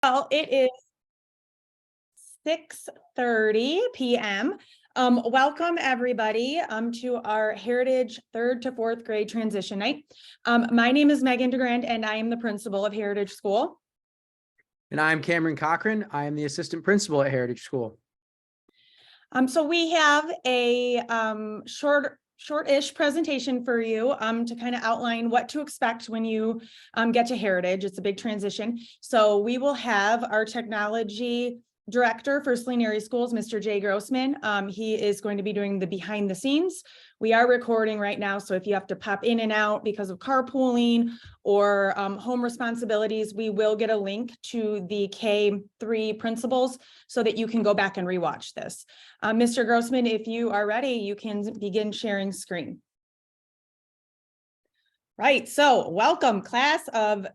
Well, it is 6:30 p.m. Welcome everybody to our Heritage 3rd to 4th grade transition night. My name is Megan DeGrand and I am the principal of Heritage School. And I'm Cameron Cochran. I am the assistant principal at Heritage School. So we have a short-ish presentation for you to kind of outline what to expect when you get to Heritage. It's a big transition. So we will have our technology director for Saline Area Schools, Mr. Jay Grossman. He is going to be doing the behind the scenes. We are recording right now, so if you have to pop in and out because of carpooling or home responsibilities, we will get a link to the K3 principals so that you can go back and rewatch this. Mr. Grossman, if you are ready, you can begin sharing screen. Right, so welcome class of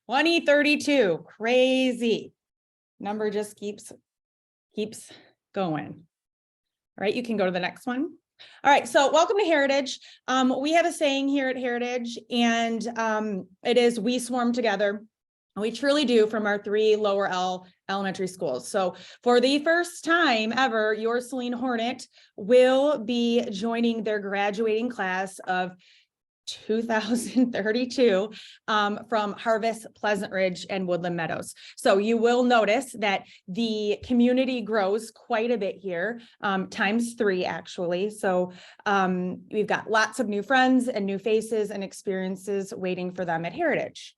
2032, crazy. Number just keeps going. All right, you can go to the next one. All right, so welcome to Heritage. We have a saying here at Heritage, and it is "we swarm together." We truly do, from our 3 lower L elementary schools. So for the first time ever, your Saline Hornet will be joining their graduating class of 2032 from Harvest, Pleasant Ridge, and Woodland Meadows. So you will notice that the community grows quite a bit here, ×3 actually. So we've got lots of new friends and new faces and experiences waiting for them at Heritage.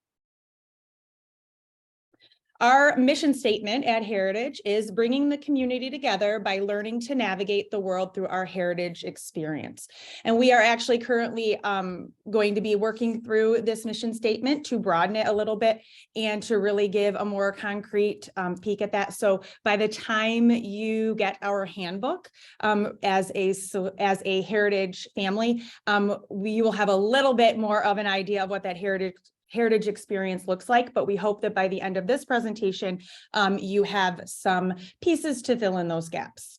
Our mission statement at Heritage is bringing the community together by learning to navigate the world through our Heritage experience. And we are actually currently going to be working through this mission statement to broaden it a little bit and to really give a more concrete peek at that. So by the time you get our handbook as a Heritage family, we will have a little bit more of an idea of what that Heritage experience looks like, but we hope that by the end of this presentation, you have some pieces to fill in those gaps.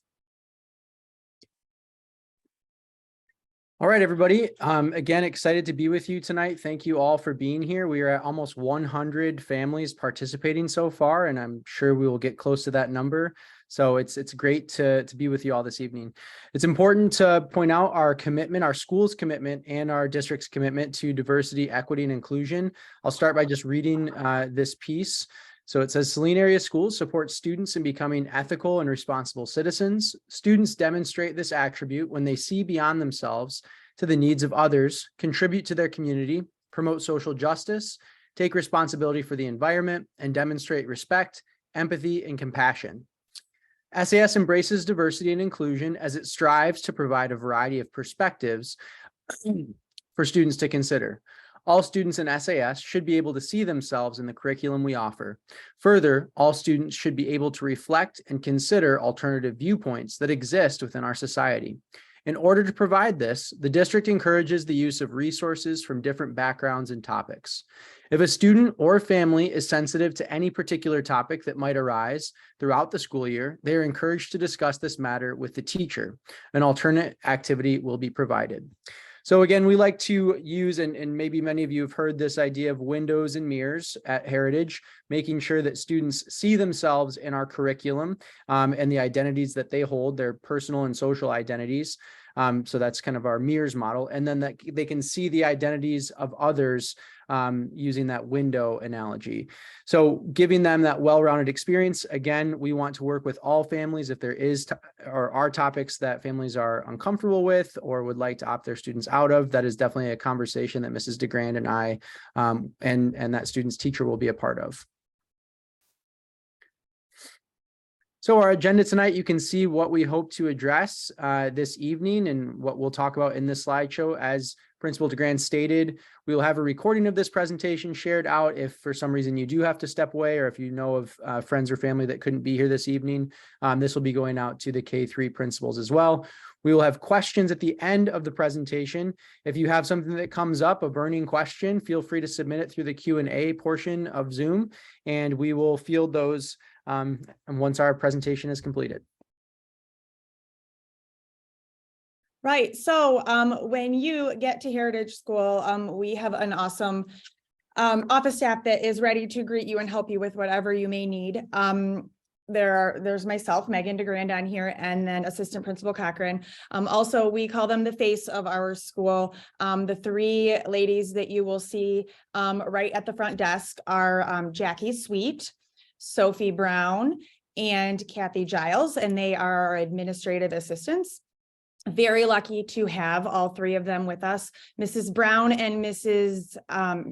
All right, everybody. Again, excited to be with you tonight. Thank you all for being here. We are at almost 100 families participating so far, and I'm sure we will get close to that number. So it's great to be with you all this evening. It's important to point out our commitment, our school's commitment, and our district's commitment to diversity, equity, and inclusion. I'll start by just reading this piece. So it says, Saline Area Schools support students in becoming ethical and responsible citizens. Students demonstrate this attribute when they see beyond themselves to the needs of others, contribute to their community, promote social justice, take responsibility for the environment, and demonstrate respect, empathy, and compassion. SAS embraces diversity and inclusion as it strives to provide a variety of perspectives for students to consider. All students in SAS should be able to see themselves in the curriculum we offer. Further, all students should be able to reflect and consider alternative viewpoints that exist within our society. In order to provide this, the district encourages the use of resources from different backgrounds and topics. If a student or family is sensitive to any particular topic that might arise throughout the school year, they are encouraged to discuss this matter with the teacher. An alternate activity will be provided. So again, we like to use, and maybe many of you have heard this idea of windows and mirrors at Heritage, making sure that students see themselves in our curriculum and the identities that they hold, their personal and social identities. So that's kind of our mirrors model. And then that they can see the identities of others using that window analogy. So giving them that well-rounded experience. Again, we want to work with all families. If there is or are topics that families are uncomfortable with or would like to opt their students out of, that is definitely a conversation that Mrs. DeGrand and I and that student's teacher will be a part of. So our agenda tonight, you can see what we hope to address this evening and what we'll talk about in this slideshow. As Principal DeGrand stated, we will have a recording of this presentation shared out if for some reason you do have to step away, or if you know of friends or family that couldn't be here this evening. This will be going out to the K3 principals as well. We will have questions at the end of the presentation. If you have something that comes up, a burning question, feel free to submit it through the Q&A portion of Zoom, and we will field those and once our presentation is completed. Right. So when you get to Heritage School, we have an awesome office staff that is ready to greet you and help you with whatever you may need. There's myself, Megan DeGrand on here, and then Assistant Principal Cochran. Also, we call them the face of our school. The three ladies that you will see right at the front desk are Jackie Sweet, Sophie Brown, and Kathy Giles, and they are our administrative assistants. Very lucky to have all three of them with us. Mrs. Brown and Mrs.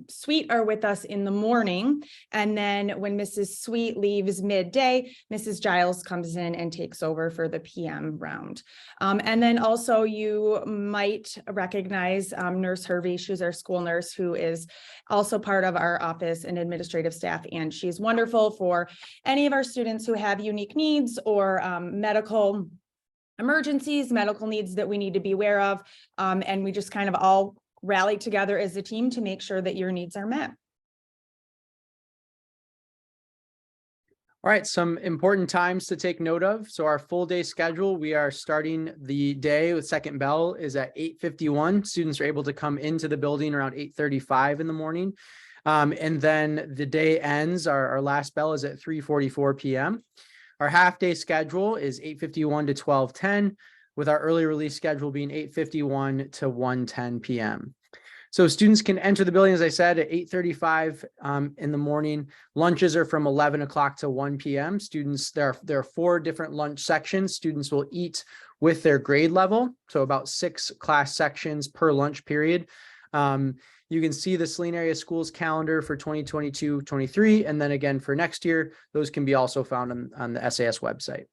Sweet are with us in the morning. And then when Mrs. Sweet leaves midday, Mrs. Giles comes in and takes over for the PM round. And then also you might recognize Nurse Hervey. She's our school nurse who is also part of our office and administrative staff. And she's wonderful for any of our students who have unique needs or medical emergencies, medical needs that we need to be aware of. And we just kind of all rally together as a team to make sure that your needs are met. All right, some important times to take note of. So our full day schedule, we are starting the day with second bell is at 8:51. Students are able to come into the building around 8:35 in the morning. And then the day ends, our last bell is at 3:44 p.m. Our half-day schedule is 8:51 to 12:10, with our early release schedule being 8:51 to 1:10 p.m. So students can enter the building, as I said, at 8:35 in the morning. Lunches are from 11 o'clock to 1 p.m. Students, there are 4 different lunch sections. Students will eat with their grade level, so about 6 class sections per lunch period. You can see the Saline Area Schools calendar for 2022-23, and then again for next year, those can be also found on the SAS website.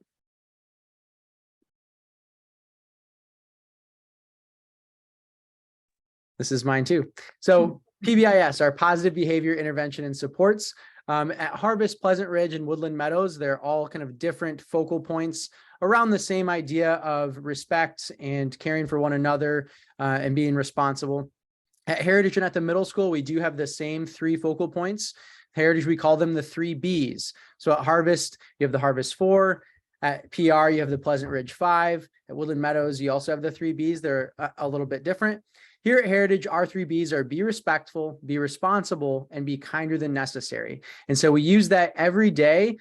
This is mine too. So PBIS, our positive behavior intervention and supports. At Harvest, Pleasant Ridge, and Woodland Meadows, they're all kind of different focal points around the same idea of respect and caring for one another and being responsible. At Heritage and at the middle school, we do have the same 3 focal points. Heritage, we call them the 3 Bs. So at Harvest, you have the Harvest 4. At PR, you have the Pleasant Ridge 5. At Woodland Meadows, you also have the 3 Bs. They're a little bit different. Here at Heritage, our 3 Bs are be respectful, be responsible, and be kinder than necessary. And so we use that every day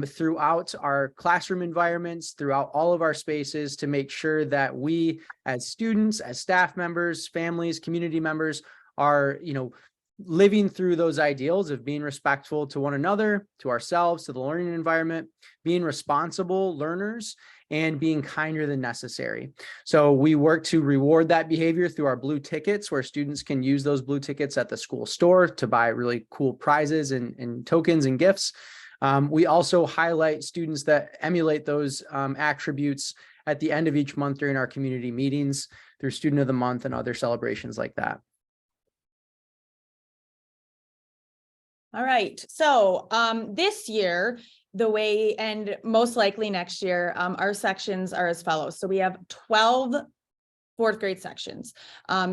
throughout our classroom environments, throughout all of our spaces to make sure that we as students, as staff members, families, community members are, living through those ideals of being respectful to one another, to ourselves, to the learning environment, being responsible learners, and being kinder than necessary. So we work to reward that behavior through our blue tickets, where students can use those blue tickets at the school store to buy really cool prizes and tokens and gifts. We also highlight students that emulate those attributes at the end of each month during our community meetings through Student of the Month and other celebrations like that. All right, so this year, the way, and most likely next year, our sections are as follows. So we have 12 4th grade sections.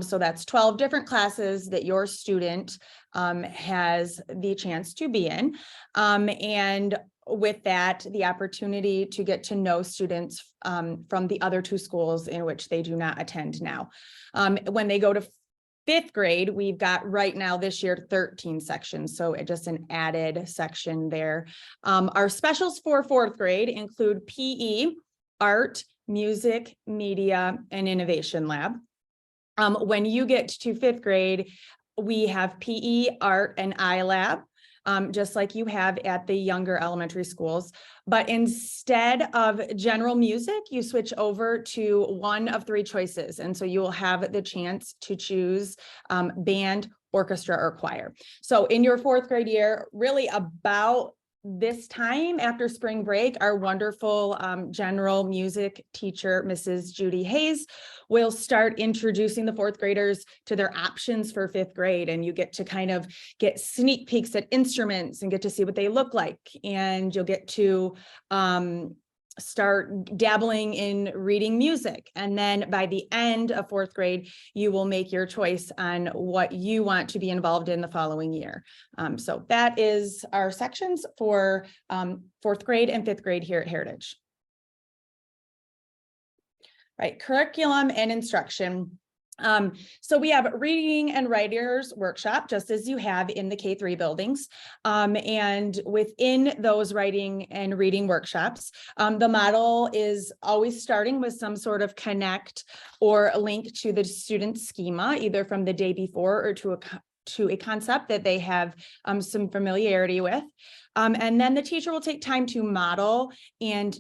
So that's 12 different classes that your student has the chance to be in. And with that, the opportunity to get to know students from the other 2 schools in which they do not attend now. When they go to 5th grade, we've got right now this year 13 sections, so just an added section there. Our specials for 4th grade include PE, art, music, media, and innovation lab. When you get to 5th grade, we have PE, art, and iLab. Just like you have at the younger elementary schools. But instead of general music, you switch over to one of 3 choices. And so you will have the chance to choose band, orchestra, or choir. So in your 4th grade year, really about this time after spring break, our wonderful general music teacher, Mrs. Judy Hayes, will start introducing the 4th graders to their options for 5th grade. And you get to kind of get sneak peeks at instruments and get to see what they look like. And you'll get to start dabbling in reading music. And then by the end of 4th grade, you will make your choice on what you want to be involved in the following year. So that is our sections for 4th grade and 5th grade here at Heritage. Right, curriculum and instruction. So we have reading and writers workshop, just as you have in the K-3 buildings. And within those writing and reading workshops, the model is always starting with some sort of connect or a link to the student schema, either from the day before or to a concept that they have some familiarity with. And then the teacher will take time to model and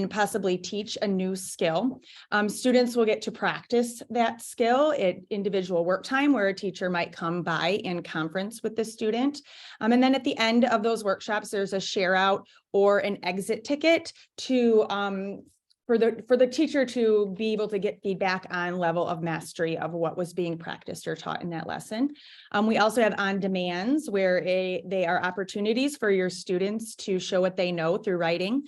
possibly teach a new skill. Students will get to practice that skill at individual work time, where a teacher might come by and conference with the student. And then at the end of those workshops, there's a share out or an exit ticket to for the teacher to be able to get feedback on level of mastery of what was being practiced or taught in that lesson. We also have on demands, where they are opportunities for your students to show what they know through writing.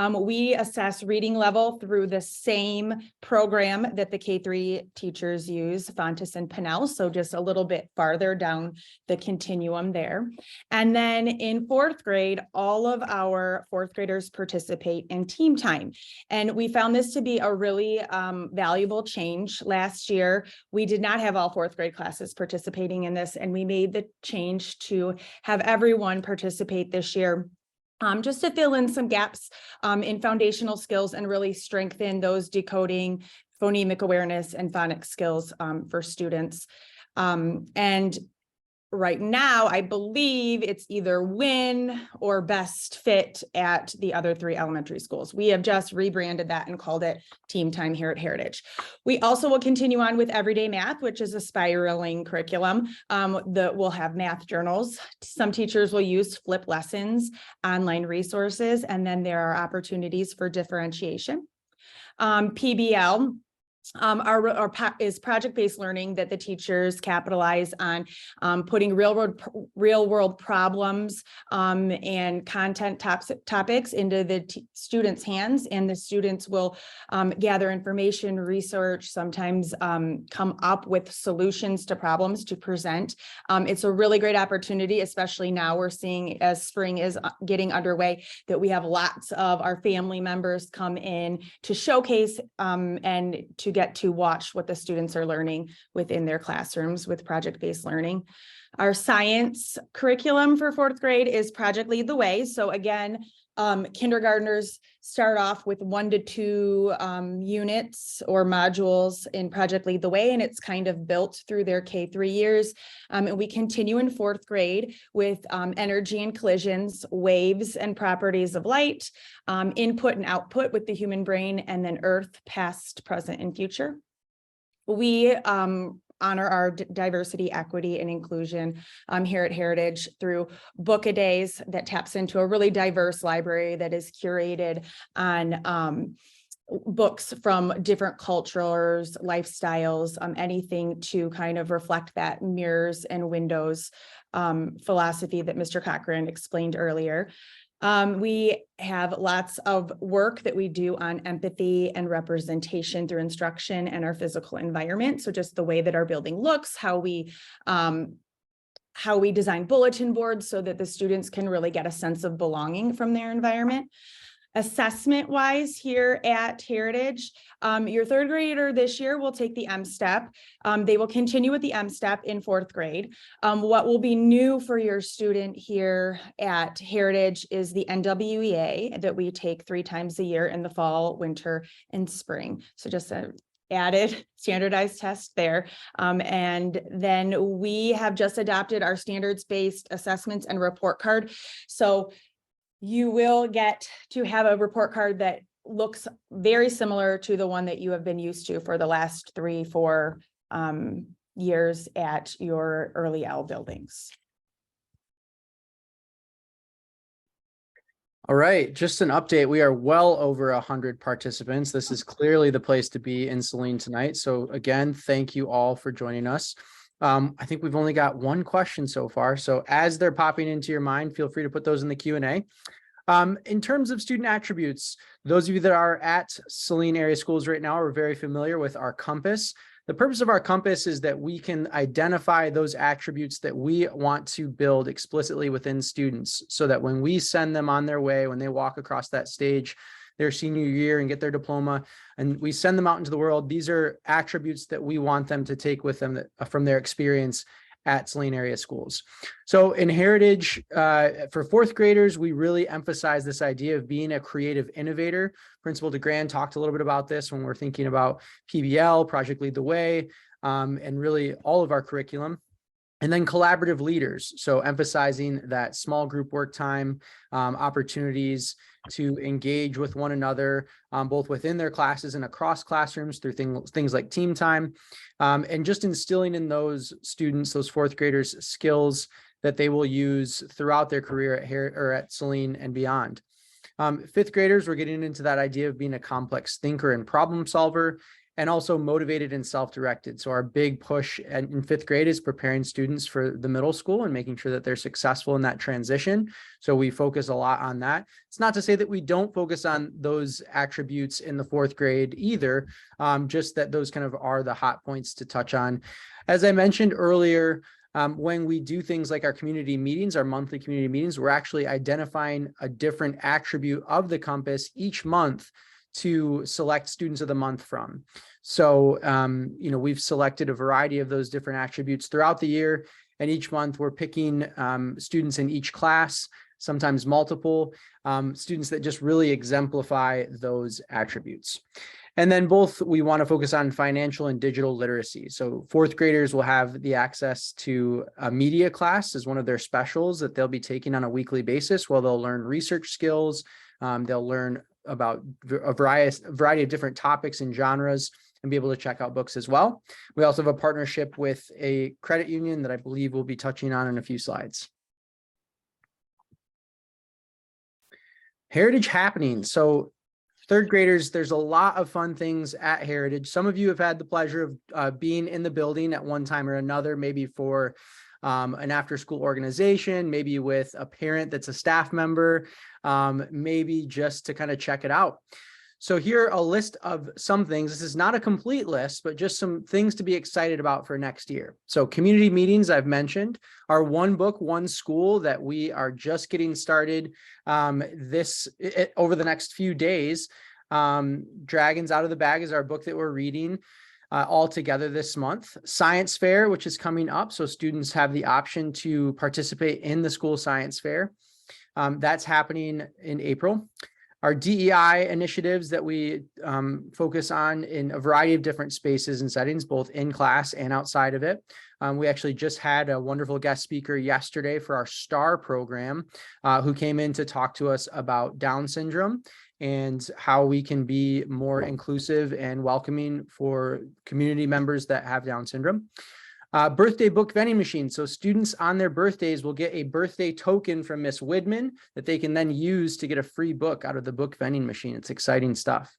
We assess reading level through the same program that the K-3 teachers use, Fontes and Pinnell, so just a little bit farther down the continuum there. And then in fourth grade, all of our fourth graders participate in team time. And we found this to be a really valuable change. Last year, we did not have all fourth grade classes participating in this, and we made the change to have everyone participate this year. Just to fill in some gaps in foundational skills and really strengthen those decoding, phonemic awareness, and phonics skills for students. And right now, I believe it's either win or best fit at the other 3 elementary schools. We have just rebranded that and called it Team Time here at Heritage. We also will continue on with Everyday Math, which is a spiraling curriculum that will have math journals. Some teachers will use flip lessons, online resources, and then there are opportunities for differentiation. PBL is project-based learning that the teachers capitalize on, putting real world problems and content topics into the students' hands, and the students will gather information, research, sometimes come up with solutions to problems to present. It's a really great opportunity, especially now we're seeing as spring is getting underway, that we have lots of our family members come in to showcase and to get to watch what the students are learning within their classrooms with project-based learning. Our science curriculum for fourth grade is Project Lead the Way. So again, kindergartners start off with 1 to 2 units or modules in Project Lead the Way, and it's kind of built through their K-3 years. And we continue in fourth grade with energy and collisions, waves and properties of light, input and output with the human brain, and then earth, past, present, and future. We honor our diversity, equity, and inclusion here at Heritage through book-a-days that taps into a really diverse library that is curated on books from different cultures, lifestyles, anything to kind of reflect that mirrors and windows philosophy that Mr. Cochran explained earlier. We have lots of work that we do on empathy and representation through instruction and our physical environment. So just the way that our building looks, how we design bulletin boards so that the students can really get a sense of belonging from their environment. Assessment wise here at Heritage, your third grader this year will take the M-STEP. They will continue with the M-STEP in fourth grade. What will be new for your student here at Heritage is the NWEA that we take 3 times a year in the fall, winter, and spring. So just a added standardized test there. And then we have just adopted our standards-based assessments and report card. So you will get to have a report card that looks very similar to the one that you have been used to for the last 3-4 years at your early L buildings. All right, just an update. We are well over 100 participants. This is clearly the place to be in Saline tonight. So again, thank you all for joining us. I think we've only got 1 question so far. So as they're popping into your mind, feel free to put those in the Q&A. In terms of student attributes, those of you that are at Saline area schools right now are very familiar with our compass. The purpose of our compass is that we can identify those attributes that we want to build explicitly within students so that when we send them on their way, when they walk across that stage, their senior year and get their diploma, and we send them out into the world. These are attributes that we want them to take with them from their experience at Saline area schools. So in Heritage, for fourth graders, we really emphasize this idea of being a creative innovator. Principal DeGrand talked a little bit about this when we're thinking about PBL, Project Lead the Way, and really all of our curriculum. And then collaborative leaders. So emphasizing that small group work time, opportunities to engage with one another, both within their classes and across classrooms through things like team time, and just instilling in those students, those fourth graders, skills that they will use throughout their career at Saline and beyond. Fifth graders, we're getting into that idea of being a complex thinker and problem solver, and also motivated and self-directed. So our big push in fifth grade is preparing students for the middle school and making sure that they're successful in that transition. So we focus a lot on that. It's not to say that we don't focus on those attributes in the fourth grade either, just that those kind of are the hot points to touch on. As I mentioned earlier, when we do things like our community meetings, our monthly community meetings, we're actually identifying a different attribute of the compass each month to select students of the month from. So, we've selected a variety of those different attributes throughout the year, and each month we're picking students in each class, sometimes multiple students that just really exemplify those attributes. And then we want to focus on financial and digital literacy. So fourth graders will have the access to a media class as one of their specials that they'll be taking on a weekly basis, where they'll learn research skills. They'll learn about a variety of different topics and genres and be able to check out books as well. We also have a partnership with a credit union that I believe we'll be touching on in a few slides. Heritage happening. So third graders, there's a lot of fun things at Heritage. Some of you have had the pleasure of being in the building at one time or another, maybe for an after-school organization, maybe with a parent that's a staff member, maybe just to kind of check it out. So here are a list of some things. This is not a complete list, but just some things to be excited about for next year. So community meetings, I've mentioned, our one book, one school that we are just getting started over the next few days. Dragons Out of the Bag is our book that we're reading all together this month. Science fair, which is coming up. So students have the option to participate in the school science fair. That's happening in April. Our DEI initiatives that we focus on in a variety of different spaces and settings, both in class and outside of it. We actually just had a wonderful guest speaker yesterday for our STAR program who came in to talk to us about Down syndrome and how we can be more inclusive and welcoming for community members that have Down syndrome. Birthday book vending machine. So students on their birthdays will get a birthday token from Miss Widman that they can then use to get a free book out of the book vending machine. It's exciting stuff.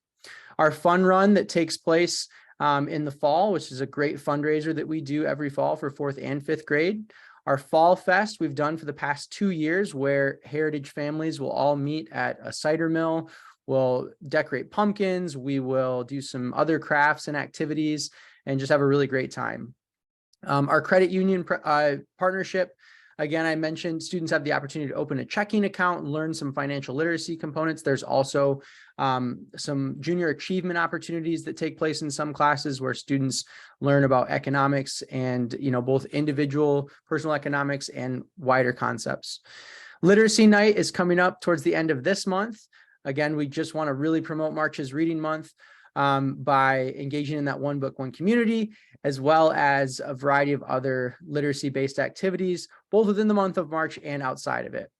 Our fun run that takes place in the fall, which is a great fundraiser that we do every fall for fourth and fifth grade. Our Fall Fest we've done for the past 2 years, where Heritage families will all meet at a cider mill. We'll decorate pumpkins. We will do some other crafts and activities and just have a really great time. Our credit union partnership, again, I mentioned students have the opportunity to open a checking account and learn some financial literacy components. There's also some junior achievement opportunities that take place in some classes where students learn about economics and, both individual personal economics and wider concepts. Literacy night is coming up towards the end of this month. Again, we just want to really promote March's Reading Month by engaging in that one book, one community, as well as a variety of other literacy-based activities, both within the month of March and outside of it.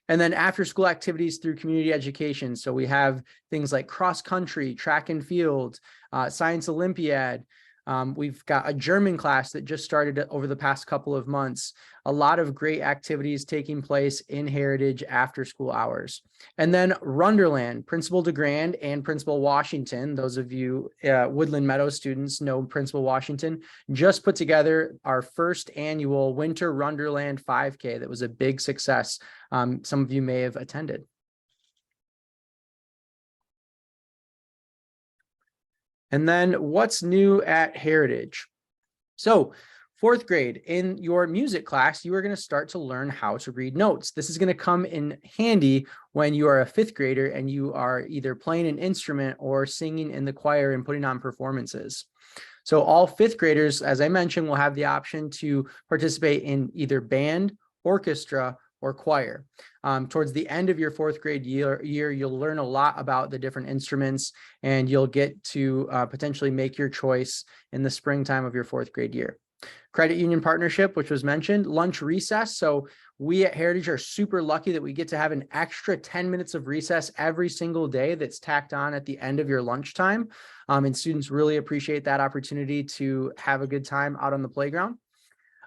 And then after school activities through community education. So we have things like cross country, track and field, science Olympiad. We've got a German class that just started over the past couple of months. A lot of great activities taking place in Heritage after school hours. And then Runderland, Principal DeGrand and Principal Washington, those of you Woodland Meadows students know Principal Washington, just put together our first annual Winter Runderland 5K. That was a big success. Some of you may have attended. And then what's new at Heritage? So Fourth grade, in your music class, you are going to start to learn how to read notes. This is going to come in handy when you are a fifth grader and you are either playing an instrument or singing in the choir and putting on performances. So all fifth graders, as I mentioned, will have the option to participate in either band, orchestra, or choir. Towards the end of your fourth grade year, you'll learn a lot about the different instruments, and you'll get to potentially make your choice in the springtime of your fourth grade year. Credit union partnership, which was mentioned, lunch recess. So we at Heritage are super lucky that we get to have an extra 10 minutes of recess every single day that's tacked on at the end of your lunchtime. And students really appreciate that opportunity to have a good time out on the playground.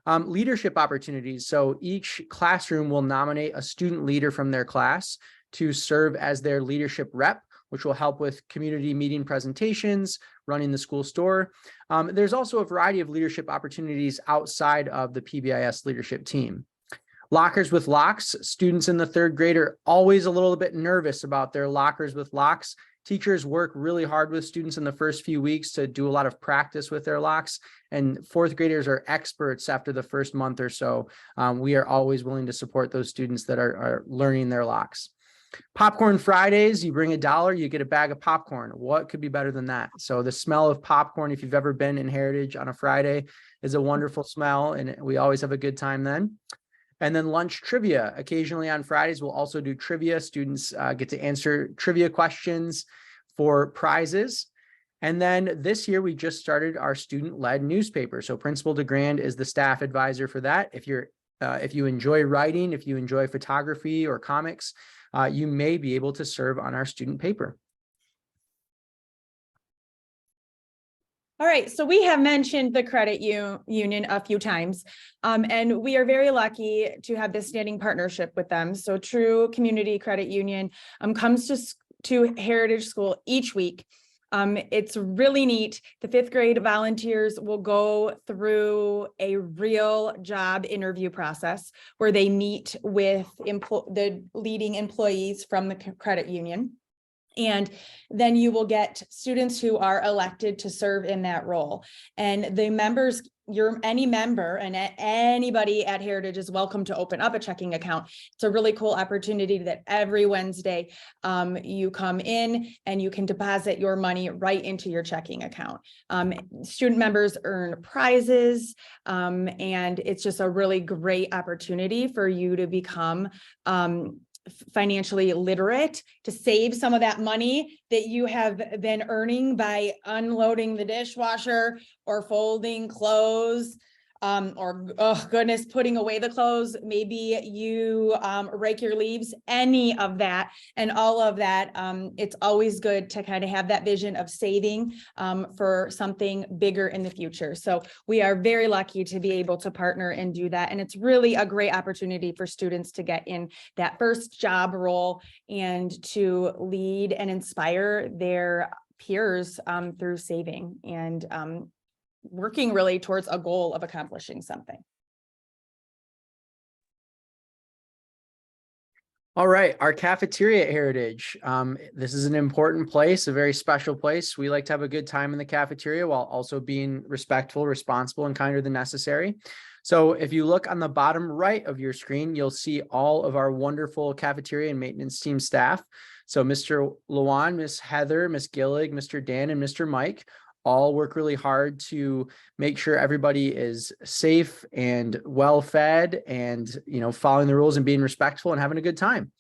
Leadership opportunities. So each classroom will nominate a student leader from their class to serve as their leadership rep, which will help with community meeting presentations, running the school store. There's also a variety of leadership opportunities outside of the PBIS leadership team. Lockers with locks. Students in the third grade are always a little bit nervous about their lockers with locks. Teachers work really hard with students in the first few weeks to do a lot of practice with their locks, and fourth graders are experts after the first month or so. We are always willing to support those students that are learning their locks. Popcorn Fridays, you bring $1, you get a bag of popcorn. What could be better than that? So the smell of popcorn, if you've ever been in Heritage on a Friday, is a wonderful smell, and we always have a good time then. And then lunch trivia. Occasionally on Fridays, we'll also do trivia. Students get to answer trivia questions for prizes. And then this year, we just started our student-led newspaper. So Principal DeGrand is the staff advisor for that. If you enjoy writing, if you enjoy photography or comics, you may be able to serve on our student paper. All right, so we have mentioned the credit union a few times, and we are very lucky to have this standing partnership with them. So True Community Credit Union comes to Heritage School each week. It's really neat. The fifth grade volunteers will go through a real job interview process where they meet with the leading employees from the credit union. And then you will get students who are elected to serve in that role. And the members, any member and anybody at Heritage is welcome to open up a checking account. It's a really cool opportunity that every Wednesday you come in and you can deposit your money right into your checking account. Student members earn prizes, and it's just a really great opportunity for you to become financially literate, to save some of that money that you have been earning by unloading the dishwasher or folding clothes, or, oh goodness, putting away the clothes. Maybe you rake your leaves, any of that and all of that. It's always good to kind of have that vision of saving for something bigger in the future. So we are very lucky to be able to partner and do that. And it's really a great opportunity for students to get in that first job role and to lead and inspire their peers through saving and working really towards a goal of accomplishing something. All right, our cafeteria at Heritage. This is an important place, a very special place. We like to have a good time in the cafeteria while also being respectful, responsible, and kinder than necessary. So if you look on the bottom right of your screen, you'll see all of our wonderful cafeteria and maintenance team staff. So Mr. Lawan, Miss Heather, Miss Gillig, Mr. Dan, and Mr. Mike all work really hard to make sure everybody is safe and well fed and, following the rules and being respectful and having a good time.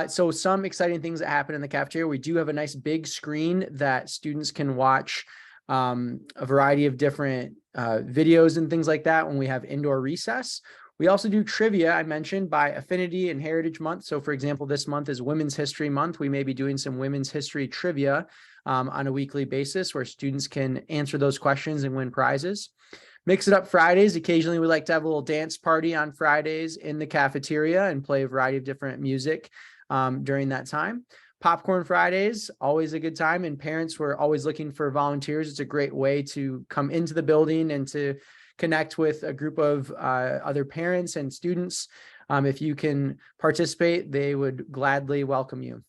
So some exciting things that happen in the cafeteria. We do have a nice big screen that students can watch a variety of different videos and things like that when we have indoor recess. We also do trivia, I mentioned, by affinity and Heritage Month. So for example, this month is Women's History Month. We may be doing some women's history trivia on a weekly basis where students can answer those questions and win prizes. Mix it up Fridays. Occasionally we like to have a little dance party on Fridays in the cafeteria and play a variety of different music during that time. Popcorn Fridays, always a good time. And parents were always looking for volunteers. It's a great way to come into the building and to connect with a group of other parents and students. If you can participate, they would gladly welcome you.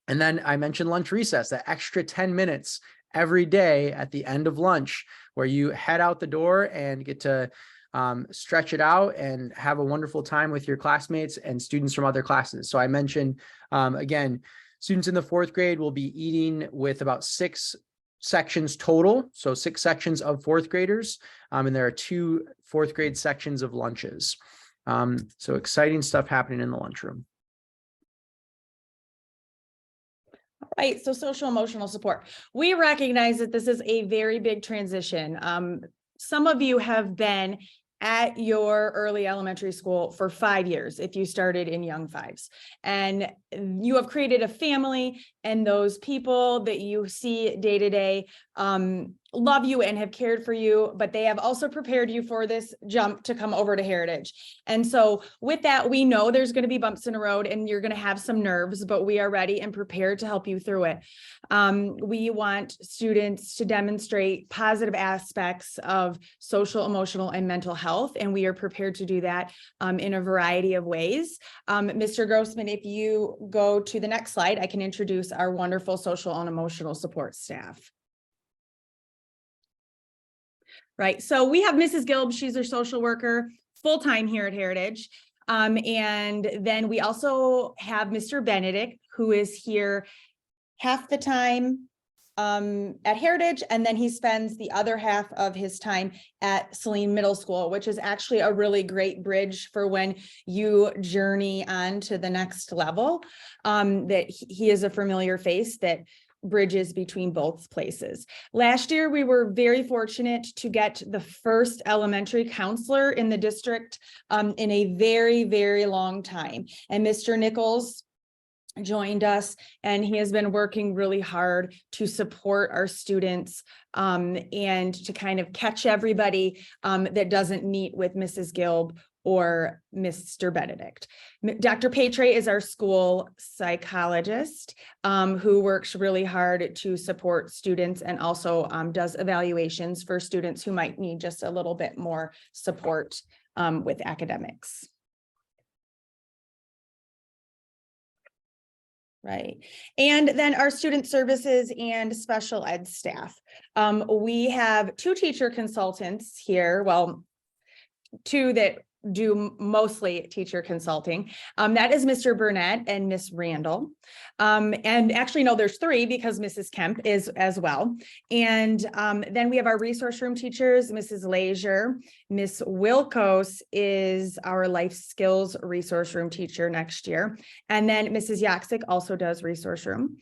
And then I mentioned lunch recess, that extra 10 minutes every day at the end of lunch, where you head out the door and get to stretch it out and have a wonderful time with your classmates and students from other classes. So I mentioned, again, students in the 4th grade will be eating with about 6 sections total. So 6 sections of 4th graders. And there are 2 4th grade sections of lunches. So exciting stuff happening in the lunchroom. Right, so social emotional support. We recognize that this is a very big transition. Some of you have been at your early elementary school for 5 years, if you started in young fives, and you have created a family, and those people that you see day to day love you and have cared for you, but they have also prepared you for this jump to come over to Heritage. And so with that, we know there's going to be bumps in the road and you're going to have some nerves, but we are ready and prepared to help you through it. We want students to demonstrate positive aspects of social, emotional, and mental health, and we are prepared to do that in a variety of ways. Mr. Grossman, if you go to the next slide, I can introduce our wonderful social and emotional support staff. Right, so we have Mrs. Gilb, she's our social worker, full-time here at Heritage. And then we also have Mr. Benedict, who is here half the time at Heritage, and then he spends the other half of his time at Saline Middle School, which is actually a really great bridge for when you journey on to the next level. That he is a familiar face that bridges between both places. Last year, we were very fortunate to get the first elementary counselor in the district in a very, very long time. And Mr. Nichols joined us, and he has been working really hard to support our students and to kind of catch everybody that doesn't meet with Mrs. Gilb or Mr. Benedict. Dr. Patre is our school psychologist who works really hard to support students and also does evaluations for students who might need just a little bit more support with academics. Right. And then our student services and special ed staff. We have 2 teacher consultants here. Well, 2 that do mostly teacher consulting. That is Mr. Burnett and Miss Randall. And actually, no, there's 3 because Mrs. Kemp is as well. And then we have our resource room teachers, Mrs. Leisure. Miss Wilkos is our life skills resource room teacher next year. And then Mrs. Yaksik also does resource room.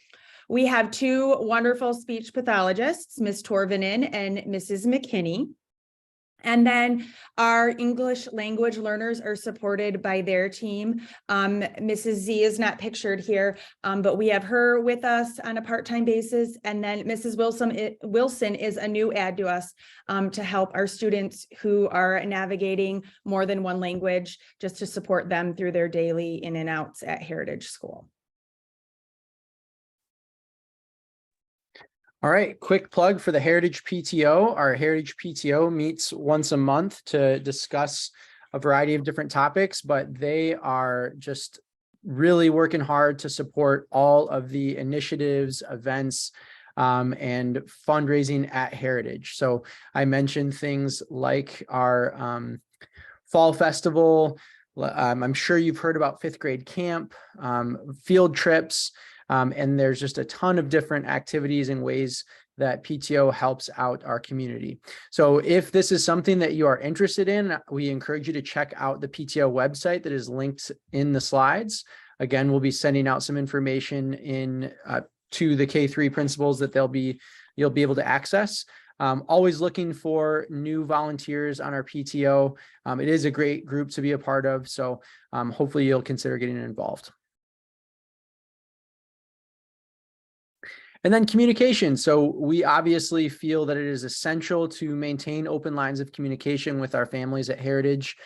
We have 2 wonderful speech pathologists, Miss Torvinen and Mrs. McKinney. And then our English language learners are supported by their team. Mrs. Z is not pictured here, but we have her with us on a part-time basis. And then Mrs. Wilson is a new add to us to help our students who are navigating more than one language, just to support them through their daily in and outs at Heritage School. All right, quick plug for the Heritage PTO. Our Heritage PTO meets once a month to discuss a variety of different topics, but they are just really working hard to support all of the initiatives, events, and fundraising at Heritage. So I mentioned things like our fall festival. I'm sure you've heard about 5th grade camp, field trips. And there's just a ton of different activities and ways that PTO helps out our community. So if this is something that you are interested in, we encourage you to check out the PTO website that is linked in the slides. Again, we'll be sending out some information in to the K-3 principals that you'll be able to access. Always looking for new volunteers on our PTO. It is a great group to be a part of. So hopefully you'll consider getting involved. And then communication. So we obviously feel that it is essential to maintain open lines of communication with our families at Heritage.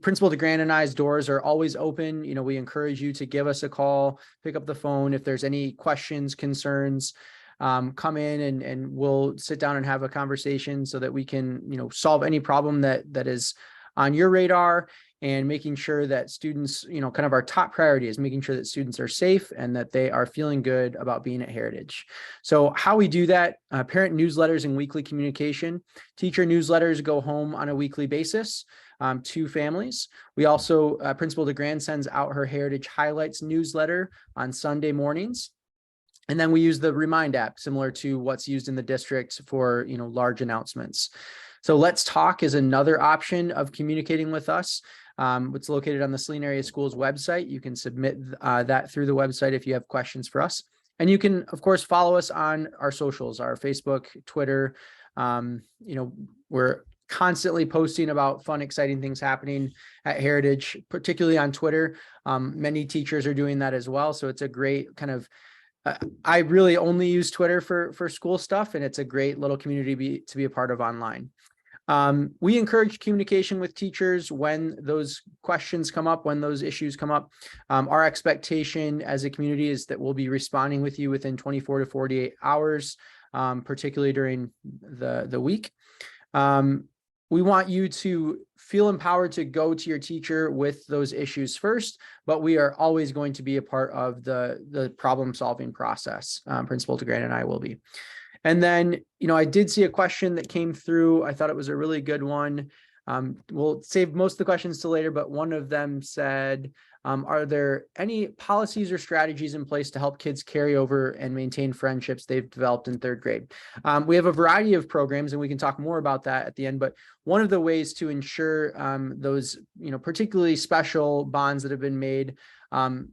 Principal DeGrand and I's doors are always open. You know, we encourage you to give us a call, pick up the phone. If there's any questions, concerns, come in and we'll sit down and have a conversation so that we can, you know, solve any problem that is on your radar. and making sure that students, kind of our top priority is making sure that students are safe and that they are feeling good about being at Heritage. So how we do that, parent newsletters and weekly communication. Teacher newsletters go home on a weekly basis to families. We also, Principal DeGrand sends out her Heritage Highlights newsletter on Sunday mornings. And then we use the Remind app, similar to what's used in the district for, large announcements. So Let's Talk is another option of communicating with us. It's located on the Saline Area Schools website. You can submit that through the website if you have questions for us. And you can, of course, follow us on our socials, our Facebook, Twitter. We're constantly posting about fun, exciting things happening at Heritage, particularly on Twitter. Many teachers are doing that as well. So it's a great kind of, I really only use Twitter for school stuff, and it's a great little community to be a part of online. We encourage communication with teachers when those questions come up, when those issues come up. Our expectation as a community is that we'll be responding with you within 24 to 48 hours, particularly during the week. We want you to feel empowered to go to your teacher with those issues first, but we are always going to be a part of the problem solving process. Principal DeGrand and I will be. And then, I did see a question that came through. I thought it was a really good one. We'll save most of the questions to later, but one of them said, are there any policies or strategies in place to help kids carry over and maintain friendships they've developed in third grade? We have a variety of programs, and we can talk more about that at the end, but one of the ways to ensure those, particularly special bonds that have been made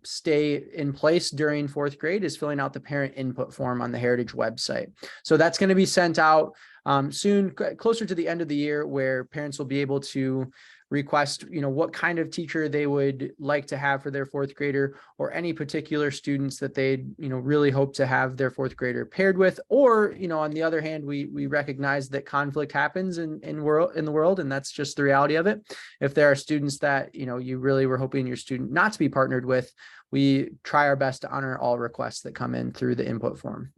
stay in place during fourth grade is filling out the parent input form on the Heritage website. So that's going to be sent out soon, closer to the end of the year, where parents will be able to request, what kind of teacher they would like to have for their fourth grader, or any particular students that they, really hope to have their fourth grader paired with. Or, on the other hand, we recognize that conflict happens in the world, and that's just the reality of it. If there are students that, you really were hoping your student not to be partnered with, we try our best to honor all requests that come in through the input form.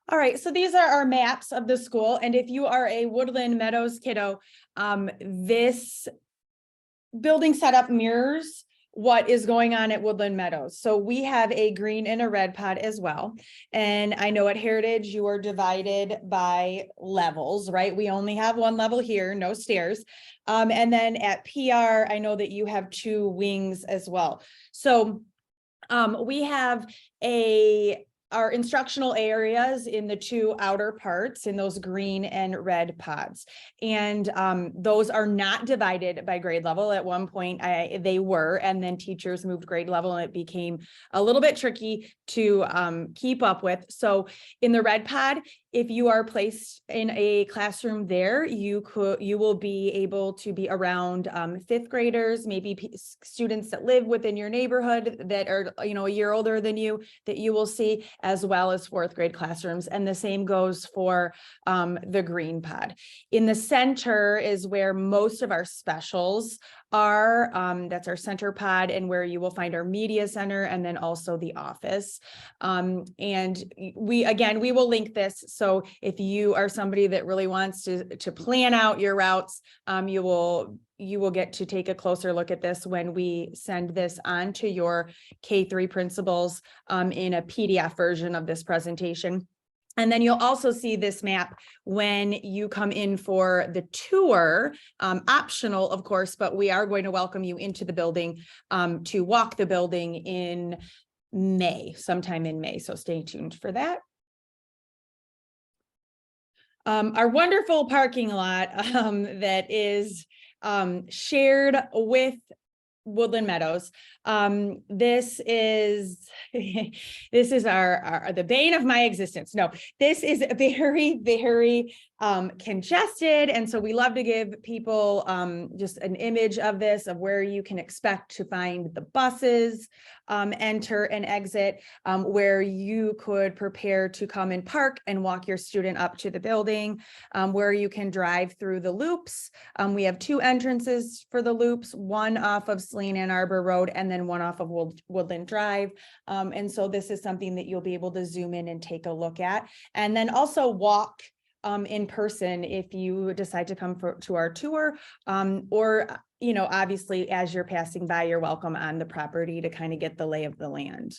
All right, so these are our maps of the school. And if you are a Woodland Meadows kiddo, this building setup mirrors what is going on at Woodland Meadows. So we have a green and a red pod as well. And I know at Heritage, you are divided by levels, right? We only have one level here, no stairs. And then at PR, I know that you have 2 wings as well. So we have our instructional areas in the 2 outer parts in those green and red pods. And those are not divided by grade level. At one point they were, and then teachers moved grade level and it became a little bit tricky to keep up with. So in the red pod, if you are placed in a classroom there, you will be able to be around 5th graders, maybe students that live within your neighborhood that are, a year older than you, that you will see, as well as 4th grade classrooms. And the same goes for the green pod. In the center is where most of our specials are. That's our center pod, and where you will find our media center, and then also the office. And we will link this. So if you are somebody that really wants to plan out your routes, you will get to take a closer look at this when we send this on to your K-3 principals in a PDF version of this presentation. And then you'll also see this map when you come in for the tour, optional, of course, but we are going to welcome you into the building to walk the building in May, sometime in May. So stay tuned for that. Our wonderful parking lot that is shared with Woodland Meadows. This is the bane of my existence. No, this is very, very congested. And so we love to give people just an image of this, of where you can expect to find the buses enter and exit, where you could prepare to come and park and walk your student up to the building, where you can drive through the loops. We have 2 entrances for the loops, one off of Saline Ann Arbor Road and then one off of Woodland Drive. And so this is something that you'll be able to zoom in and take a look at, and then also walk in person if you decide to come to our tour, or, obviously as you're passing by, you're welcome on the property to kind of get the lay of the land.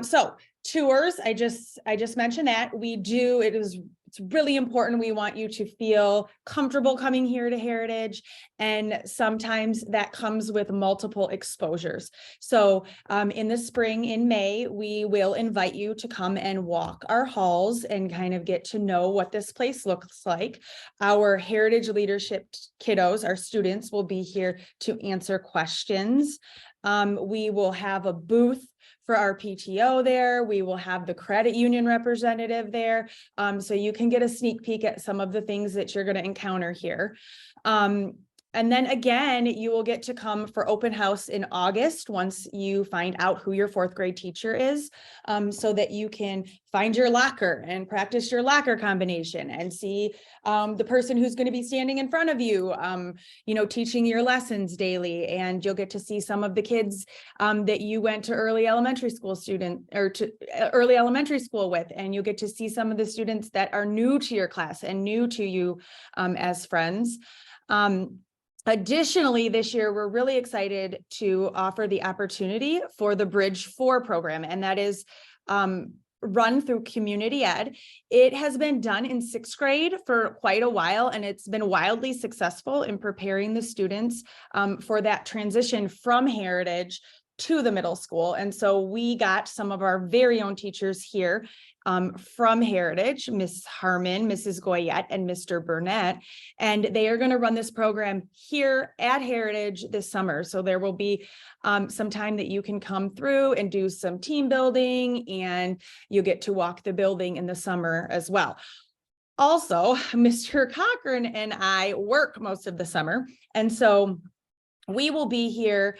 So tours, I just mentioned that it's really important. We want you to feel comfortable coming here to Heritage. And sometimes that comes with multiple exposures. So in the spring, in May, we will invite you to come and walk our halls and kind of get to know what this place looks like. Our Heritage Leadership kiddos, our students, will be here to answer questions. We will have a booth for our PTO there. We will have the credit union representative there. So you can get a sneak peek at some of the things that you're going to encounter here. And then again, you will get to come for open house in August once you find out who your fourth grade teacher is, so that you can find your locker and practice your locker combination and see the person who's going to be standing in front of you, teaching your lessons daily. And you'll get to see some of the kids that you went to early elementary school with, and you'll get to see some of the students that are new to your class and new to you as friends. Additionally, this year, we're really excited to offer the opportunity for the Bridge 4 program, and that is run through Community Ed. It has been done in 6th grade for quite a while, and it's been wildly successful in preparing the students for that transition from Heritage to the middle school. And so we got some of our very own teachers here from Heritage, Miss Harmon, Mrs. Goyette, and Mr. Burnett, and they are going to run this program here at Heritage this summer. So there will be some time that you can come through and do some team building, and you get to walk the building in the summer as well. Also, Mr. Cochran and I work most of the summer, and so we will be here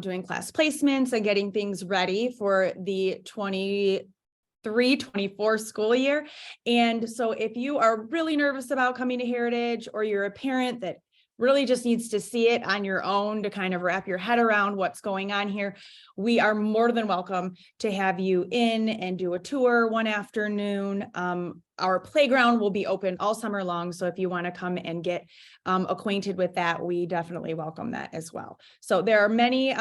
doing class placements and getting things ready for the 23-24 school year. And so if you are really nervous about coming to Heritage, or you're a parent that really just needs to see it on your own to kind of wrap your head around what's going on here, we are more than welcome to have you in and do a tour one afternoon. Our playground will be open all summer long, so if you want to come and get acquainted with that, we definitely welcome that as well. So there are many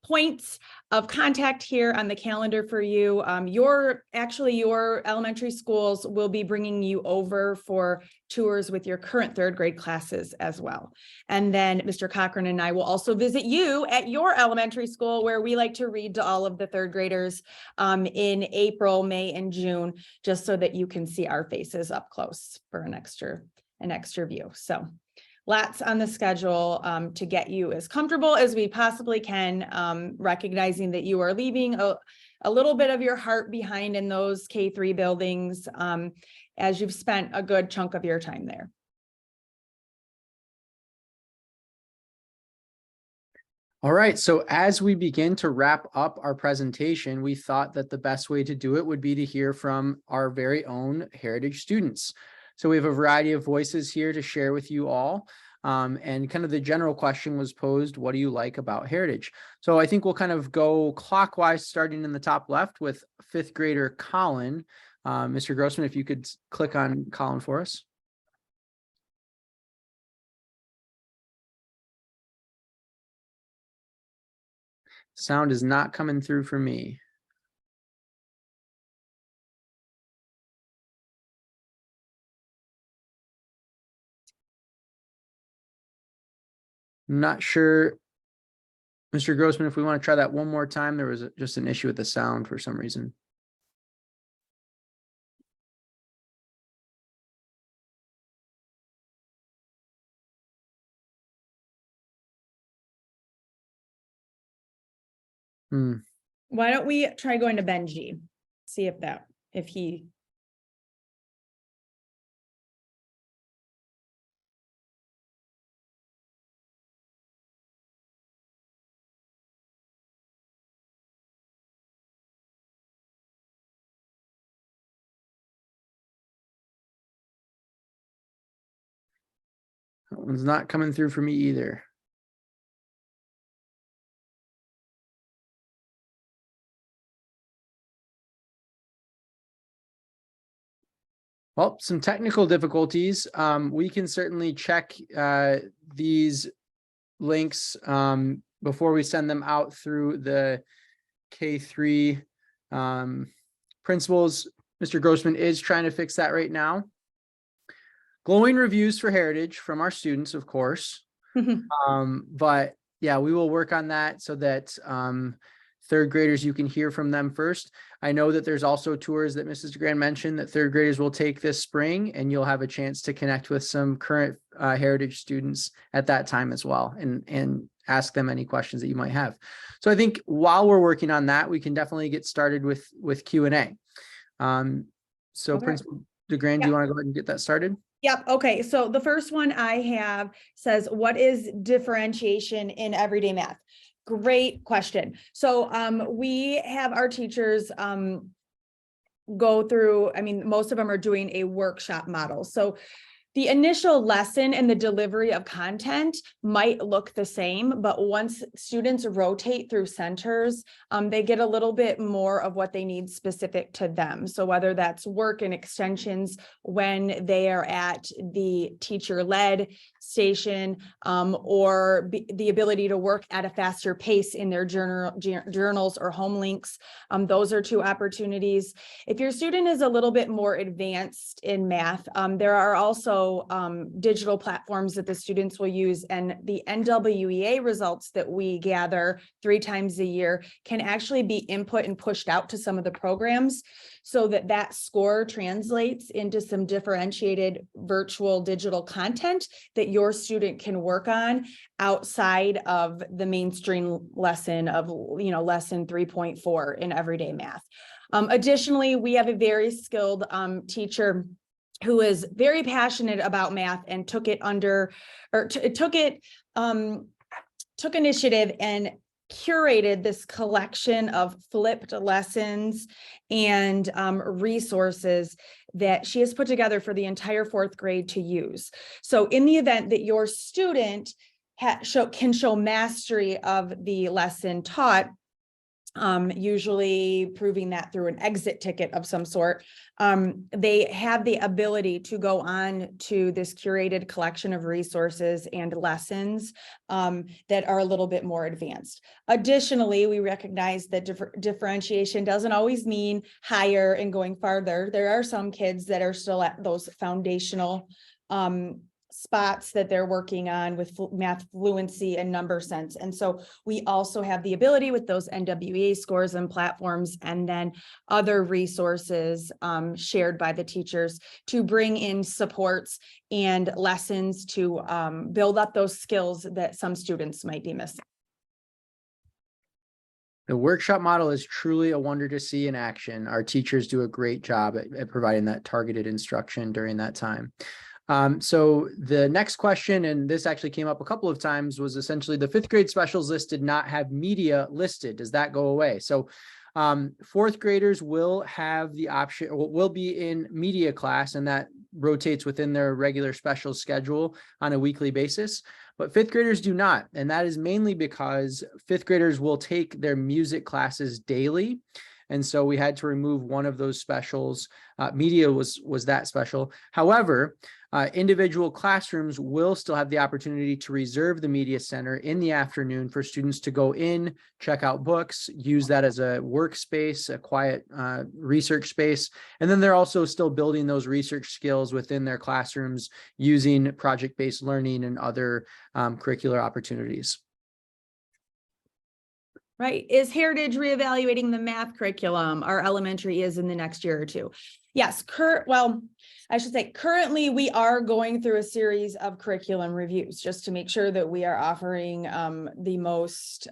points of contact here on the calendar for you. Your elementary schools will be bringing you over for tours with your current 3rd grade classes as well. And then Mr. Cochran and I will also visit you at your elementary school, where we like to read to all of the 3rd graders in April, May, and June, just so that you can see our faces up close for an extra view. So lots on the schedule to get you as comfortable as we possibly can, recognizing that you are leaving a little bit of your heart behind in those K-3 buildings, as you've spent a good chunk of your time there. All right, so as we begin to wrap up our presentation, we thought that the best way to do it would be to hear from our very own Heritage students. So we have a variety of voices here to share with you all. And kind of the general question was posed, what do you like about Heritage? So I think we'll kind of go clockwise, starting in the top left with 5th grader Colin. Mr. Grossman, if you could click on Colin for us. Sound is not coming through for me. I'm not sure, Mr. Grossman, if we want to try that one more time. There was just an issue with the sound for some reason. Why don't we try going to Benji? See if he. That one's not coming through for me either. Well, some technical difficulties. We can certainly check these links before we send them out through the K3 principals. Mr. Grossman is trying to fix that right now. Glowing reviews for Heritage from our students, of course. But yeah, we will work on that so that third graders, you can hear from them first. I know that there's also tours that Mrs. Grand mentioned that third graders will take this spring, and you'll have a chance to connect with some current Heritage students at that time as well, and ask them any questions that you might have. So I think while we're working on that, we can definitely get started with Q&A. So Okay. Principal DeGrand, do you want to go ahead and get that started? Yep. Okay. So the first one I have says, what is differentiation in everyday math? Great question. So we have our teachers go through, I mean, most of them are doing a workshop model. So the initial lesson and the delivery of content might look the same, but once students rotate through centers, they get a little bit more of what they need specific to them. So whether that's work and extensions when they are at the teacher-led station, or the ability to work at a faster pace in their journals or home links. Those are two opportunities. If your student is a little bit more advanced in math, there are also digital platforms that the students will use, and the NWEA results that we gather 3 times a year can actually be input and pushed out to some of the programs so that that score translates into some differentiated virtual digital content that your student can work on outside of the mainstream lesson of, lesson 3.4 in everyday math. Additionally, we have a very skilled teacher who is very passionate about math and took initiative and curated this collection of flipped lessons and resources that she has put together for the entire 4th grade to use. So in the event that your student can show mastery of the lesson taught, usually proving that through an exit ticket of some sort, they have the ability to go on to this curated collection of resources and lessons that are a little bit more advanced. Additionally, we recognize that differentiation doesn't always mean higher and going farther. There are some kids that are still at those foundational spots that they're working on with math fluency and number sense. And so we also have the ability with those NWEA scores and platforms, and then other resources shared by the teachers to bring in supports and lessons to build up those skills that some students might be missing. The workshop model is truly a wonder to see in action. Our teachers do a great job at providing that targeted instruction during that time. So the next question, and this actually came up a couple of times, was essentially the 5th grade specials list did not have media listed. Does that go away? So 4th graders will have the option, will be in media class, and that rotates within their regular special schedule on a weekly basis. But 5th graders do not. And that is mainly because 5th graders will take their music classes daily. And so we had to remove one of those specials. Media was that special. However, individual classrooms will still have the opportunity to reserve the media center in the afternoon for students to go in, check out books, use that as a workspace, a quiet research space. And then they're also still building those research skills within their classrooms using project-based learning and other curricular opportunities. Right. Is Heritage reevaluating the math curriculum? Our elementary is in the next year or two. Yes. I should say currently we are going through a series of curriculum reviews just to make sure that we are offering the most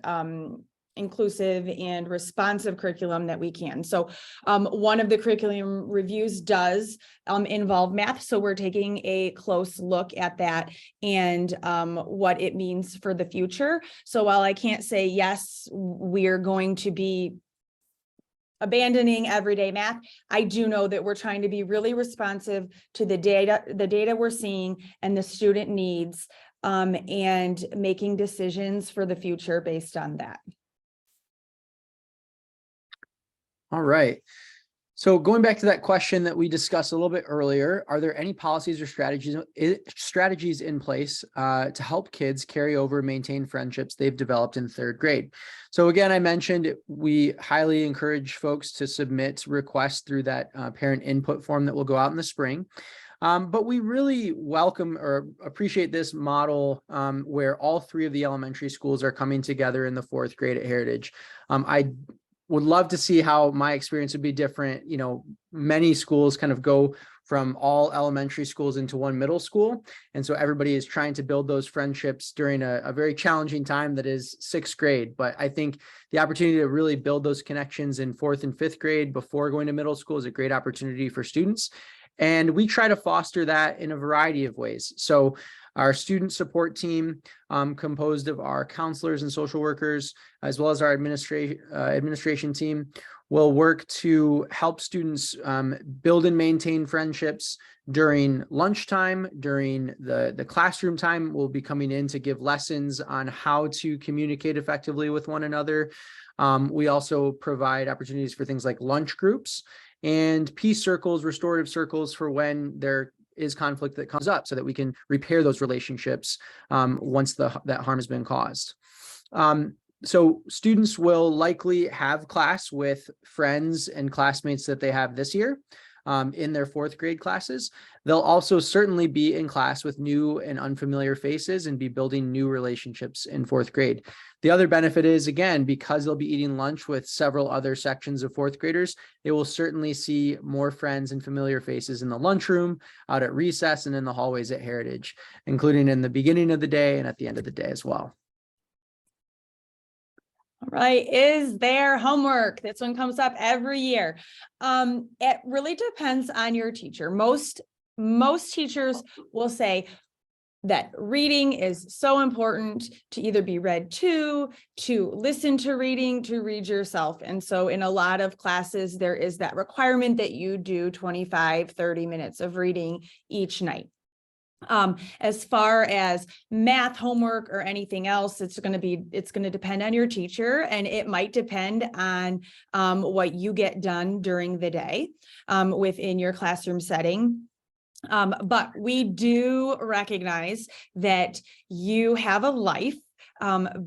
inclusive and responsive curriculum that we can. So one of the curriculum reviews does involve math. So we're taking a close look at that and what it means for the future. So while I can't say, yes, we're going to be abandoning everyday math, I do know that we're trying to be really responsive to the data we're seeing and the student needs, and making decisions for the future based on that. All right. So going back to that question that we discussed a little bit earlier, are there any policies or strategies in place to help kids carry over and maintain friendships they've developed in third grade? So again, I mentioned we highly encourage folks to submit requests through that parent input form that will go out in the spring. But we really welcome or appreciate this model where all three of the elementary schools are coming together in the fourth grade at Heritage. I would love to see how my experience would be different. You know, many schools kind of go from all elementary schools into one middle school. And so everybody is trying to build those friendships during a very challenging time that is sixth grade. But I think the opportunity to really build those connections in fourth and fifth grade before going to middle school is a great opportunity for students. And we try to foster that in a variety of ways. So our student support team, composed of our counselors and social workers, as well as our administration team, will work to help students build and maintain friendships during lunchtime, during the classroom time. We'll be coming in to give lessons on how to communicate effectively with one another. We also provide opportunities for things like lunch groups and peace circles, restorative circles for when there is conflict that comes up so that we can repair those relationships once that harm has been caused. So students will likely have class with friends and classmates that they have this year in their fourth grade classes. They'll also certainly be in class with new and unfamiliar faces and be building new relationships in fourth grade. The other benefit is, again, because they'll be eating lunch with several other sections of fourth graders, they will certainly see more friends and familiar faces in the lunchroom, out at recess, and in the hallways at Heritage, including in the beginning of the day and at the end of the day as well. All right, is there homework? This one comes up every year. It really depends on your teacher. Most teachers will say that reading is so important to either be read to listen to reading, to read yourself. And so in a lot of classes, there is that requirement that you do 25, 30 minutes of reading each night. As far as math homework or anything else, it's going to depend on your teacher, and it might depend on what you get done during the day within your classroom setting. But we do recognize that you have a life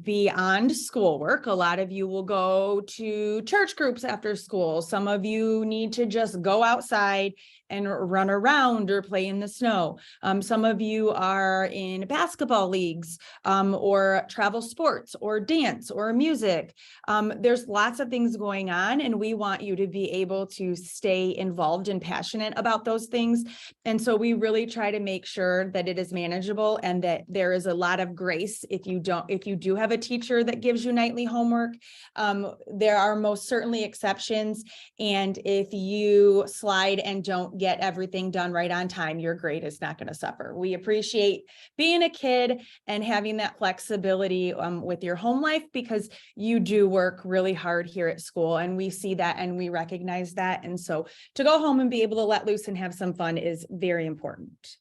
beyond schoolwork. A lot of you will go to church groups after school. Some of you need to just go outside and run around or play in the snow. Some of you are in basketball leagues or travel sports or dance or music. There's lots of things going on, and we want you to be able to stay involved and passionate about those things. And so we really try to make sure that it is manageable and that there is a lot of grace if you do have a teacher that gives you nightly homework. There are most certainly exceptions. And if you slide and don't get everything done right on time, your grade is not going to suffer. We appreciate being a kid and having that flexibility with your home life, because you do work really hard here at school, and we see that and we recognize that. And so to go home and be able to let loose and have some fun is very important.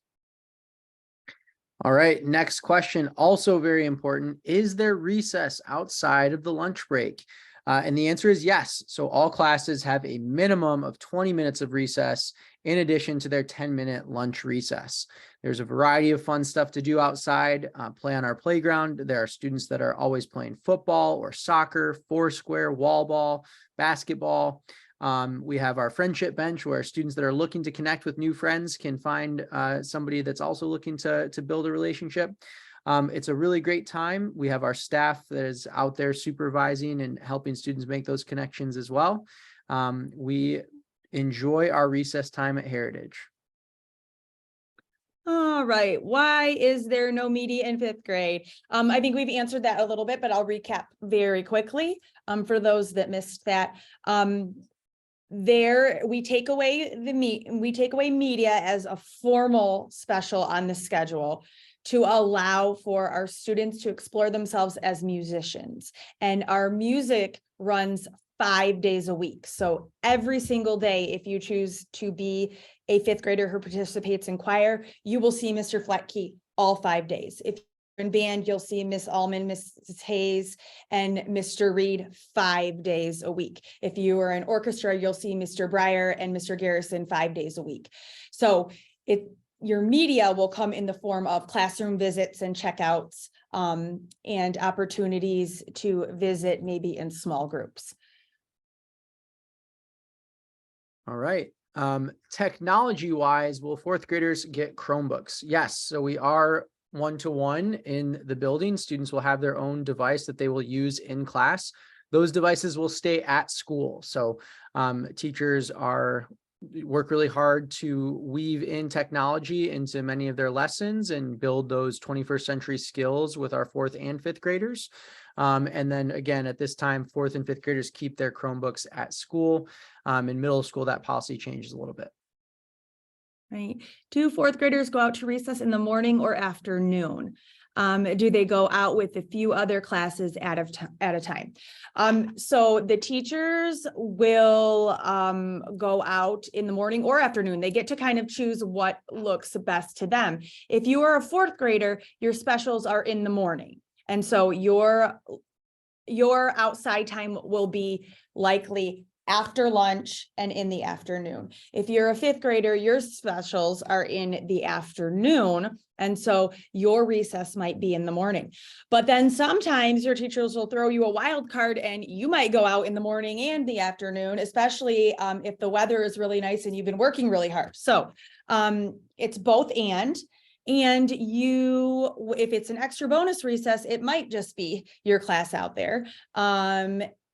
All right, next question, also very important. Is there recess outside of the lunch break? And the answer is yes. So all classes have a minimum of 20 minutes of recess in addition to their 10-minute lunch recess. There's a variety of fun stuff to do outside, play on our playground. There are students that are always playing football or soccer, foursquare, wall ball, basketball. We have our friendship bench where students that are looking to connect with new friends can find somebody that's also looking to build a relationship. It's a really great time. We have our staff that is out there supervising and helping students make those connections as well. We enjoy our recess time at Heritage. All right. Why is there no media in fifth grade? I think we've answered that a little bit, but I'll recap very quickly for those that missed that. We take away media as a formal special on the schedule to allow for our students to explore themselves as musicians. And our music runs 5 days a week. So every single day, if you choose to be a fifth grader who participates in choir, you will see Mr. Fletke all 5 days. If in band, you'll see Miss Allman, Mrs. Hayes, and Mr. Reed 5 days a week. If you are in orchestra, you'll see Mr. Breyer and Mr. Garrison 5 days a week. So your media will come in the form of classroom visits and checkouts, and opportunities to visit maybe in small groups. All right. Technology wise, will fourth graders get Chromebooks? Yes. So we are one-to-one in the building. Students will have their own device that they will use in class. Those devices will stay at school. So teachers work really hard to weave in technology into many of their lessons and build those 21st century skills with our fourth and fifth graders. And then again, at this time, fourth and fifth graders keep their Chromebooks at school. In middle school, that policy changes a little bit. Right. Do fourth graders go out to recess in the morning or afternoon? Do they go out with a few other classes at a time? So the teachers will go out in the morning or afternoon. They get to kind of choose what looks best to them. If you are a fourth grader, your specials are in the morning. And so your outside time will be likely after lunch and in the afternoon. If you're a fifth grader, your specials are in the afternoon. And so your recess might be in the morning. But then sometimes your teachers will throw you a wild card and you might go out in the morning and the afternoon, especially if the weather is really nice and you've been working really hard. So it's both and. And if it's an extra bonus recess, it might just be your class out there.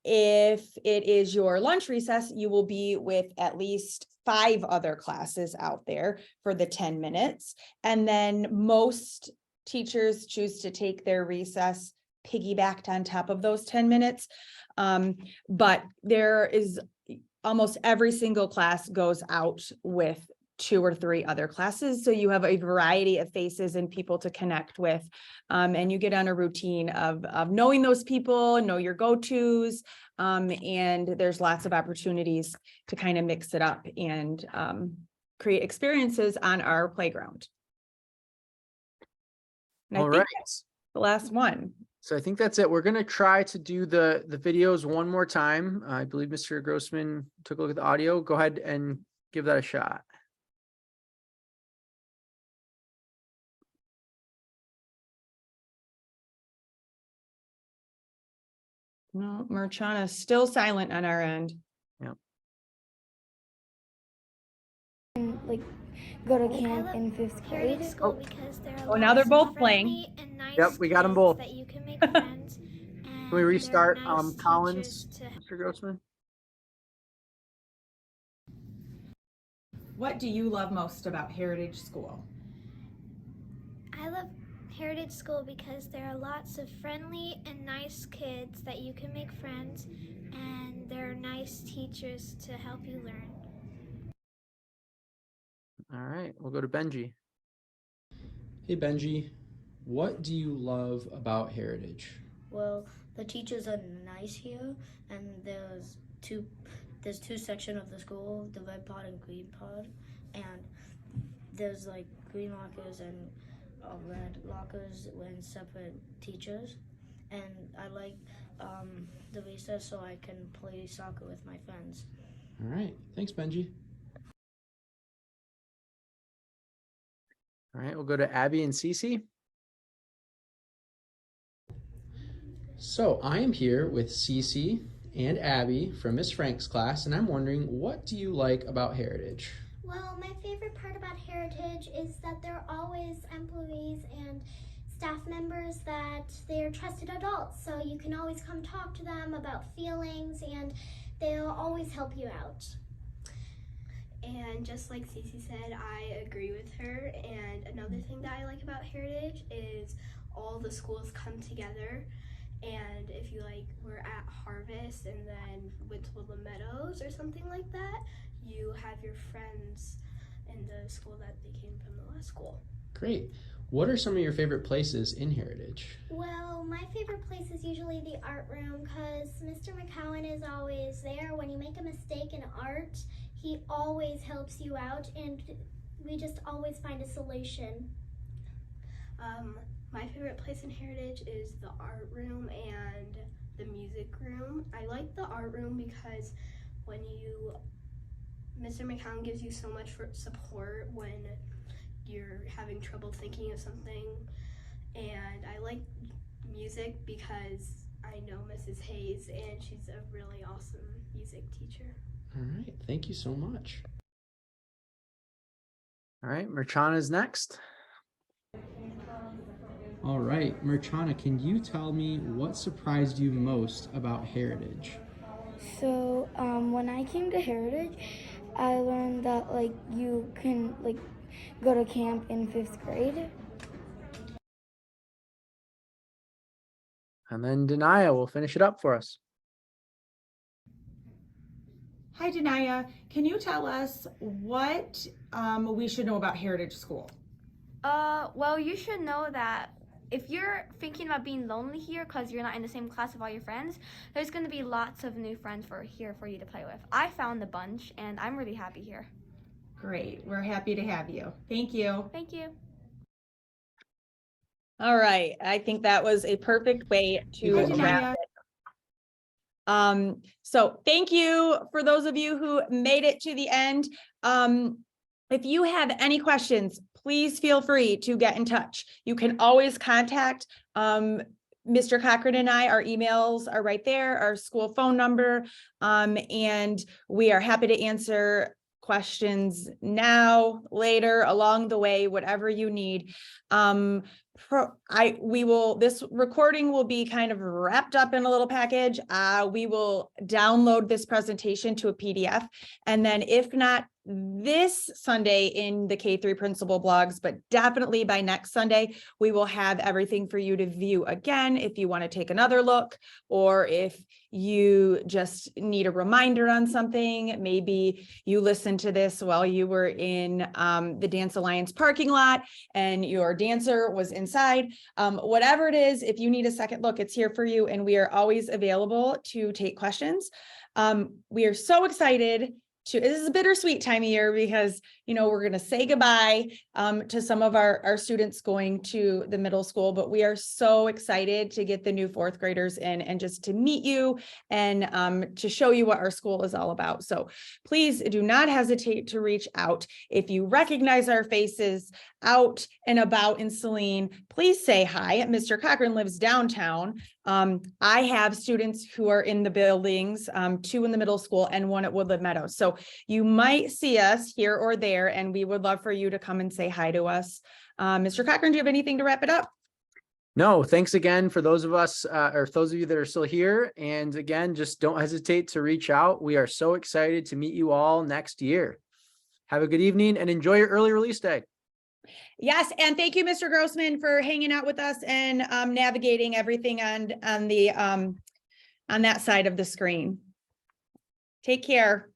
If it is your lunch recess, you will be with at least 5 other classes out there for the 10 minutes. And then most teachers choose to take their recess piggybacked on top of those 10 minutes. But there is almost every single class goes out with 2 or 3 other classes. So you have a variety of faces and people to connect with. And you get on a routine of knowing those people, know your go-tos. And there's lots of opportunities to kind of mix it up and create experiences on our playground. And All I think right. that's the last one. So I think that's it. We're going to try to do the videos one more time. I believe Mr. Grossman took a look at the audio. Go ahead and give that a shot. No, Marchana is still silent on our end. Yeah. Like go to camp in 5th grade. School because there are now they're lots both of playing. friendly and nice Yep, we got them kids both. that you can make friends. Can we restart Collins, To Mr. Grossman? What do you love most about Heritage School? I love Heritage School because there are lots of friendly and nice kids that you can make friends, and there are nice teachers to help you learn. All right, we'll go to Benji. Hey Benji, what do you love about Heritage? Well, the teachers are nice here, and there's two sections of the school, the red pod and green pod, and there's like green lockers and red lockers with separate teachers, and I like the recess so I can play soccer with my friends. All right, thanks Benji. All right, we'll go to Abby and Cece. So I am here with Cece and Abby from Miss Frank's class, and I'm wondering, what do you like about Heritage? Well, my favorite part about Heritage is that there are always employees and staff members that they're trusted adults, so you can always come talk to them about feelings and they'll always help you out. And just like Cece said, I agree with her. And another thing that I like about Heritage is all the schools come together. And if you were at Harvest and then went to Woodland Meadows or something like that, you have your friends in the school that they came from the last school. Great. What are some of your favorite places in Heritage? Well, my favorite place is usually the art room because Mr. McCowan is always there. When you make a mistake in art, he always helps you out and we just always find a solution. My favorite place in Heritage is the art room and the music room. I like the art room because Mr. McCown gives you so much support when you're having trouble thinking of something. And I like music because I know Mrs. Hayes and she's a really awesome music teacher. All right, thank you so much. All right, Merchana is next. All right, Merchana, can you tell me what surprised you most about Heritage? So when I came to Heritage, I learned that like you can like go to camp in 5th grade. And then Denia will finish it up for us. Hi, Denia. Can you tell us what we should know about Heritage School? Well, you should know that if you're thinking about being lonely here because you're not in the same class with all your friends, there's going to be lots of new friends here for you to play with. I found a bunch, and I'm really happy here. Great. We're happy to have you. Thank you. Thank you. All right. I think that was a perfect way to Thank you, wrap it. So thank you for those of you who made it to the end. If you have any questions, please feel free to get in touch. You can always contact Mr. Cochran and I. Our emails are right there, our school phone number, and we are happy to answer questions now, later, along the way, whatever you need. This recording will be kind of wrapped up in a little package. We will download this presentation to a PDF, and then if not this Sunday in the K3 principal blogs, but definitely by next Sunday, we will have everything for you to view again if you want to take another look, or if you just need a reminder on something. Maybe you listened to this while you were in the Dance Alliance parking lot and your dancer was inside. Whatever it is, if you need a second look, it's here for you, and we are always available to take questions. We are so excited this is a bittersweet time of year because, you know, we're going to say goodbye to some of our students going to the middle school, but we are so excited to get the new 4th graders in and just to meet you and to show you what our school is all about. So please do not hesitate to reach out. If you recognize our faces out and about in Saline, please say hi. Mr. Cochran lives downtown. I have students who are in the buildings, 2 in the middle school and 1 at Woodland Meadows. So you might see us here or there, and we would love for you to come and say hi to us. Mr. Cochran, do you have anything to wrap it up? No, thanks again for those of us, or those of you that are still here. And again, just don't hesitate to reach out. We are so excited to meet you all next year. Have a good evening and enjoy your early release day. Yes, and thank you, Mr. Grossman, for hanging out with us and navigating everything on that side of the screen. Take care.